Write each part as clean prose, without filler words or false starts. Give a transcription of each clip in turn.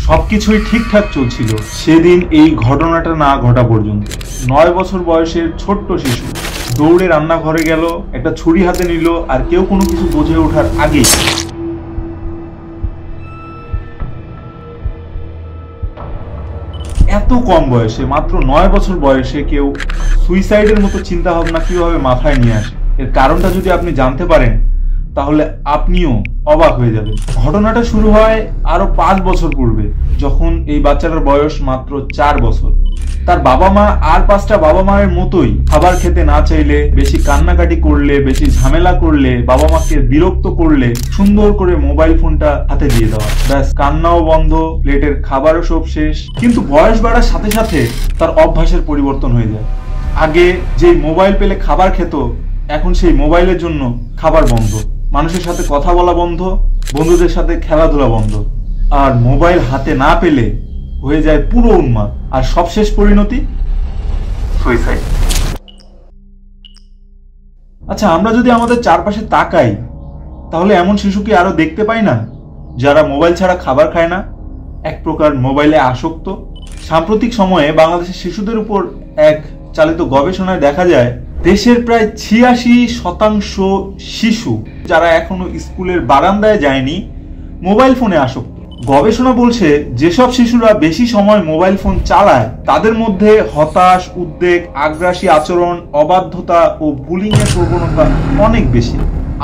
সবকিছুই ঠিকঠাক চলছিল সেদিন এই ঘটনাটা না ঘটা পর্যন্ত। 9 বছর বয়সের ছোট্ট শিশু দৌড়ে রান্নাঘরে গেল, একটা ছুরি হাতে নিল, আর কেউ কোনো কিছু বুঝে ওঠার আগেই এত কম বয়সে, মাত্র 9 বছর বয়সে কেউ সুইসাইডের মতো চিন্তা ভাবনা কিভাবে মাথায় নিয়ে আসে, এর কারণটা যদি আপনি জানতে পারেন তাহলে আপনিও অবাক হয়ে যাবেন। ঘটনাটা শুরু হয় আরো 5 বছর পূর্বে, যখন এই বাচ্চাটার বয়স মাত্র 4 বছর। তার বাবা মা আর 5টা বাবা মায়ের মতোই খাবার খেতে না চাইলে, বেশি কান্নাকাটি করলে, বেশি ঝামেলা করলে, বাবা মাকে বিরক্ত করলে সুন্দর করে মোবাইল ফোনটা হাতে দিয়ে দেওয়া, ব্যাস কান্নাও বন্ধ, প্লেটের খাবারও সব শেষ। কিন্তু বয়স বাড়ার সাথে সাথে তার অভ্যাসের পরিবর্তন হয়ে যায়। আগে যে মোবাইল পেলে খাবার খেত, এখন সেই মোবাইলের জন্য খাবার বন্ধ, মানুষের সাথে কথা বলা বন্ধ, বন্ধুদের সাথে খেলাধুলা বন্ধ, আর মোবাইল হাতে না পেলে হয়ে যায় পুরো উন্মাদ, আর সবশেষ পরিণতি সুইসাইড। আচ্ছা, আমরা যদি আমাদের চারপাশে তাকাই তাহলে এমন শিশু কি আরো দেখতে পাই না, যারা মোবাইল ছাড়া খাবার খায় না, এক প্রকার মোবাইলে আসক্ত। সাম্প্রতিক সময়ে বাংলাদেশের শিশুদের উপর এক চালিত গবেষণায় দেখা যায় দেশের প্রায় 86% শিশু যারা এখনো স্কুলের বারান্দায় যায়নি মোবাইল ফোনে আসক্ত। গবেষণা বলছে যেসব শিশুরা বেশি সময় মোবাইল ফোন চালায় তাদের মধ্যে হতাশ, উদ্বেগ, আগ্রাসী আচরণ, অবাধ্যতা ও বুলিং এর প্রবণতা অনেক বেশি।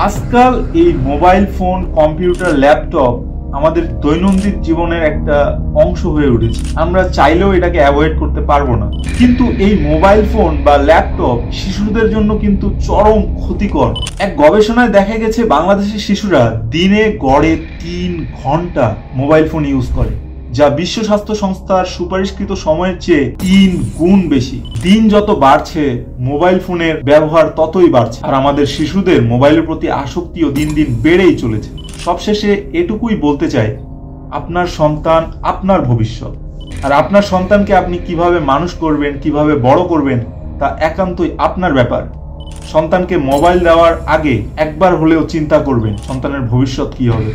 আজকাল এই মোবাইল ফোন, কম্পিউটার, ল্যাপটপ আমাদের দৈনন্দিন জীবনের একটা অংশ হয়ে উঠেছে। আমরা চাইলেও এটাকে অ্যাভয়েড করতে পারবো না। কিন্তু এই মোবাইল ফোন বা ল্যাপটপ শিশুদের জন্য কিন্তু চরম ক্ষতিকর। এক গবেষণায় দেখা গেছে বাংলাদেশের শিশুরা দিনে গড়ে 3 ঘন্টা মোবাইল ফোন ইউজ করে, যা বিশ্ব স্বাস্থ্য সংস্থার সুপারিশকৃত সময়ের চেয়ে 3 গুণ বেশি। দিন যত বাড়ছে মোবাইল ফোনের ব্যবহার ততই বাড়ছে, আর আমাদের শিশুদের মোবাইলের প্রতি আসক্তিও দিন দিন বেড়েই চলেছে। সবশেষে এটুকুই বলতে চাই, আপনার সন্তান আপনার ভবিষ্যৎ, আর আপনার সন্তানকে আপনি কিভাবে মানুষ করবেন, কিভাবে বড় করবেন তা একান্তই আপনার ব্যাপার। সন্তানকে মোবাইল দেওয়ার আগে একবার হলেও চিন্তা করবেন সন্তানের ভবিষ্যৎ কি হবে।